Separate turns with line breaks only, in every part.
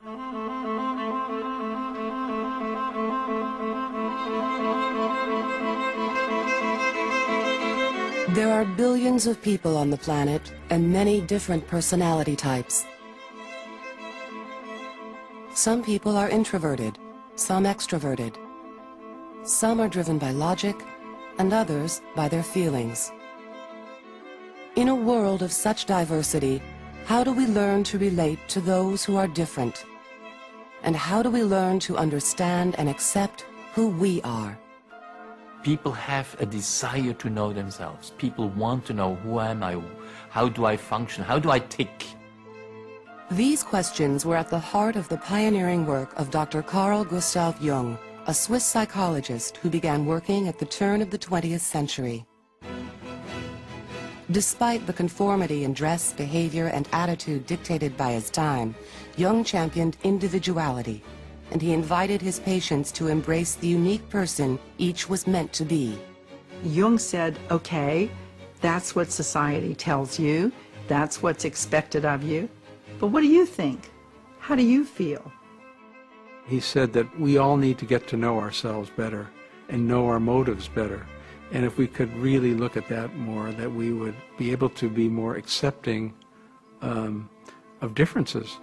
There are billions of people on the planet and many different personality types. Some people are introverted, some extroverted. Some are driven by logic, and others by their feelings. In a world of such diversity, how do we learn to relate to those who are different? And how do we learn to understand and accept who we are?
People have a desire to know themselves. People want to know, who am I? How do I function? How do I tick?
These questions were at the heart of the pioneering work of Dr. Carl Gustav Jung, a Swiss psychologist who began working at the turn of the 20th century. Despite the conformity in dress, behavior, and attitude dictated by his time, Jung championed individuality, and he invited his patients to embrace the unique person each was meant to be.
Jung said, okay, that's what society tells you, that's what's expected of you, but what do you think? How do you feel?
He said that we all need to get to know ourselves better and know our motives better. And if we could really look at that more, that we would be able to be more accepting of differences.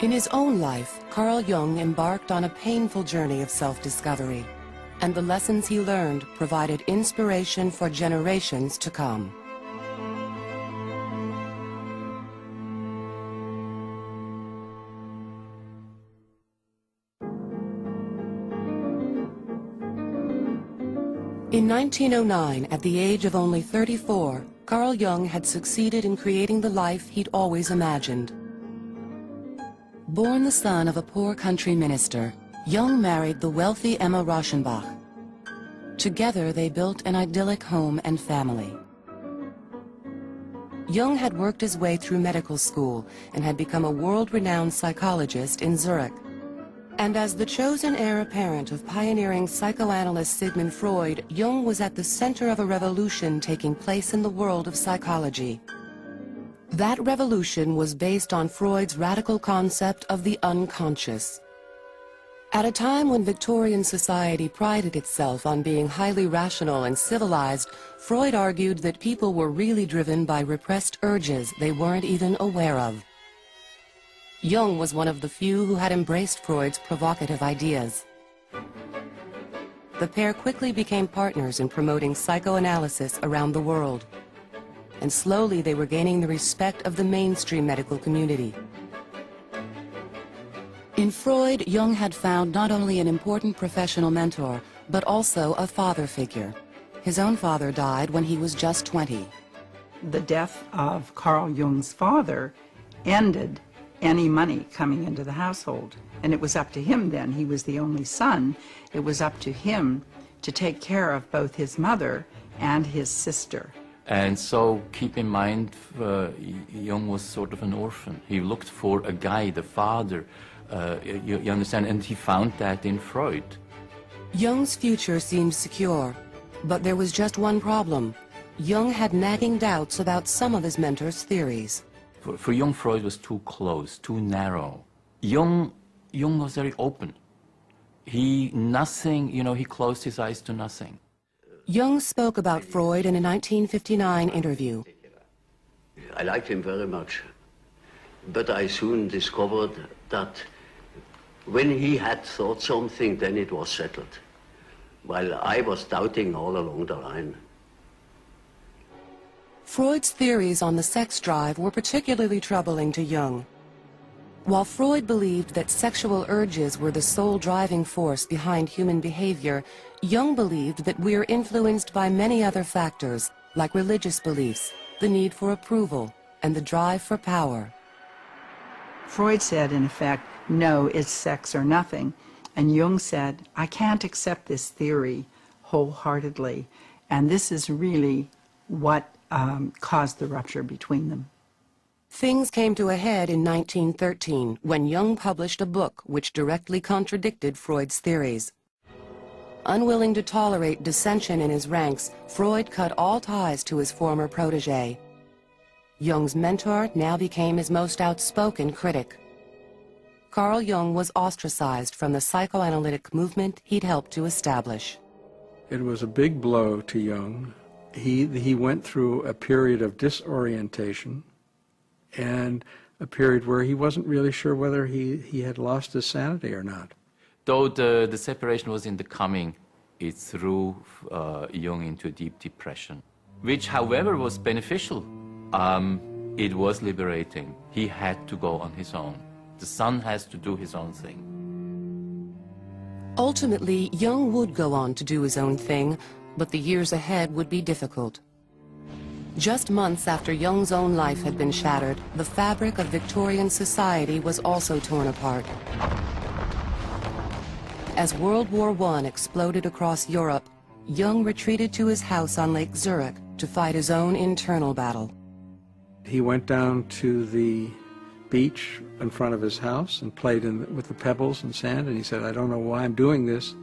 In his own life, Carl Jung embarked on a painful journey of self-discovery, and the lessons he learned provided inspiration for generations to come. In 1909, at the age of only 34, Carl Jung had succeeded in creating the life he'd always imagined. Born the son of a poor country minister, Jung married the wealthy Emma Rauschenbach. Together they built an idyllic home and family. Jung had worked his way through medical school and had become a world-renowned psychologist in Zurich. And as the chosen heir apparent of pioneering psychoanalyst Sigmund Freud, Jung was at the center of a revolution taking place in the world of psychology. That revolution was based on Freud's radical concept of the unconscious. At a time when Victorian society prided itself on being highly rational and civilized, Freud argued that people were really driven by repressed urges they weren't even aware of. Jung was one of the few who had embraced Freud's provocative ideas. The pair quickly became partners in promoting psychoanalysis around the world. And slowly they were gaining the respect of the mainstream medical community. In Freud, Jung had found not only an important professional mentor, but also a father figure. His own father died when he was just 20.
The death of Carl Jung's father ended any money coming into the household. And it was up to him then. He was the only son. It was up to him to take care of both his mother and his sister.
And so keep in mind, Jung was sort of an orphan. He looked for a guide, a father, you understand, and he found that in Freud.
Jung's future seemed secure, but there was just one problem. Jung had nagging doubts about some of his mentor's theories.
For Jung, Freud was too close, too narrow. Jung was very open. He closed his eyes to nothing.
Jung spoke about Freud in a 1959 interview.
I liked him very much, but I soon discovered that when he had thought something, then it was settled, while I was doubting all along the line.
Freud's theories on the sex drive were particularly troubling to Jung. While Freud believed that sexual urges were the sole driving force behind human behavior, Jung believed that we are influenced by many other factors, like religious beliefs, the need for approval, and the drive for power.
Freud said, in effect, no, it's sex or nothing. And Jung said, I can't accept this theory wholeheartedly. And this is really what caused the rupture between them.
Things came to a head in 1913 when Jung published a book which directly contradicted Freud's theories. Unwilling to tolerate dissension in his ranks, Freud cut all ties to his former protege. Jung's mentor now became his most outspoken critic. Carl Jung was ostracized from the psychoanalytic movement he'd helped to establish.
It was a big blow to Jung. He went through a period of disorientation and a period where he wasn't really sure whether he had lost his sanity or not.
Though the separation was in the coming, it threw Jung into a deep depression, which, however, was beneficial. It was liberating. He had to go on his own. The son has to do his own thing.
Ultimately, Jung would go on to do his own thing, but the years ahead would be difficult. Just months after Jung's own life had been shattered, the fabric of Victorian society was also torn apart. As World War I exploded across Europe, Jung retreated to his house on Lake Zurich to fight his own internal battle.
He went down to the beach in front of his house and played with the pebbles and sand, and he said, I don't know why I'm doing this,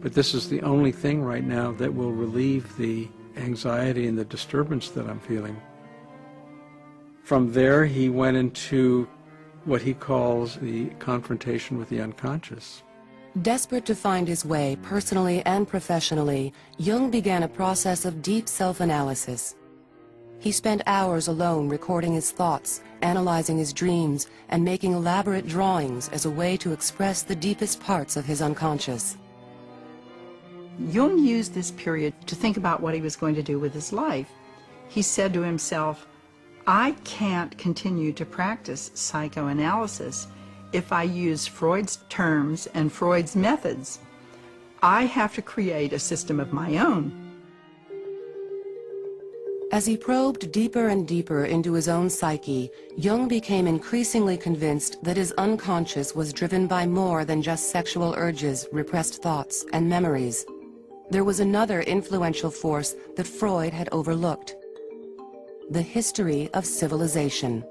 but this is the only thing right now that will relieve the anxiety and the disturbance that I'm feeling. From there, he went into what he calls the confrontation with the unconscious.
Desperate to find his way personally and professionally, Jung began a process of deep self-analysis. He spent hours alone recording his thoughts, analyzing his dreams, and making elaborate drawings as a way to express the deepest parts of his unconscious.
Jung used this period to think about what he was going to do with his life. He said to himself, I can't continue to practice psychoanalysis if I use Freud's terms and Freud's methods. I have to create a system of my own.
As he probed deeper and deeper into his own psyche, Jung became increasingly convinced that his unconscious was driven by more than just sexual urges, repressed thoughts, and memories. There was another influential force that Freud had overlooked: the history of civilization.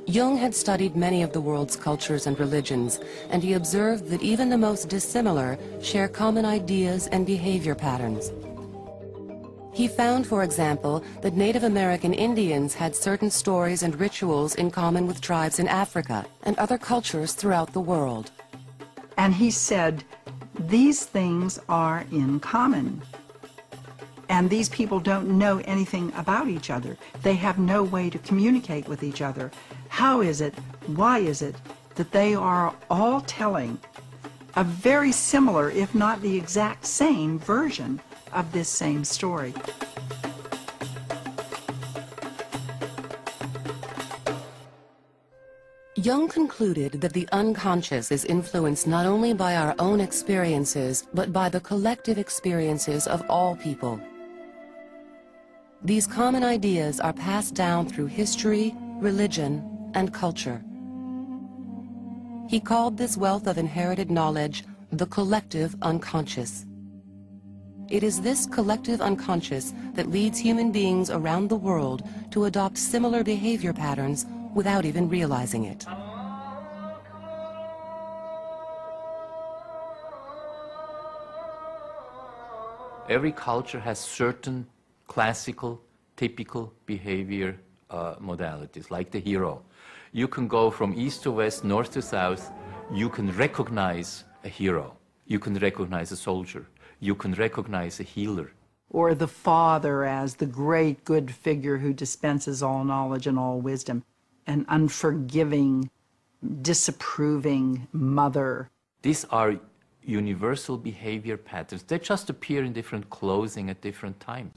Jung had studied many of the world's cultures and religions, and he observed that even the most dissimilar share common ideas and behavior patterns. He found, for example, that Native American Indians had certain stories and rituals in common with tribes in Africa and other cultures throughout the world.
And he said, these things are in common. And these people don't know anything about each other. They have no way to communicate with each other. How is it, why is it, that they are all telling a very similar, if not the exact same, version of this same story?
Jung concluded that the unconscious is influenced not only by our own experiences, but by the collective experiences of all people. These common ideas are passed down through history, religion, and culture. He called this wealth of inherited knowledge the collective unconscious. It is this collective unconscious that leads human beings around the world to adopt similar behavior patterns without even realizing it.
Every culture has certain classical, typical behavior modalities, like the hero. You can go from east to west, north to south. You can recognize a hero. You can recognize a soldier. You can recognize a healer.
Or the father as the great good figure who dispenses all knowledge and all wisdom. An unforgiving, disapproving mother.
These are universal behavior patterns. They just appear in different clothing at different times.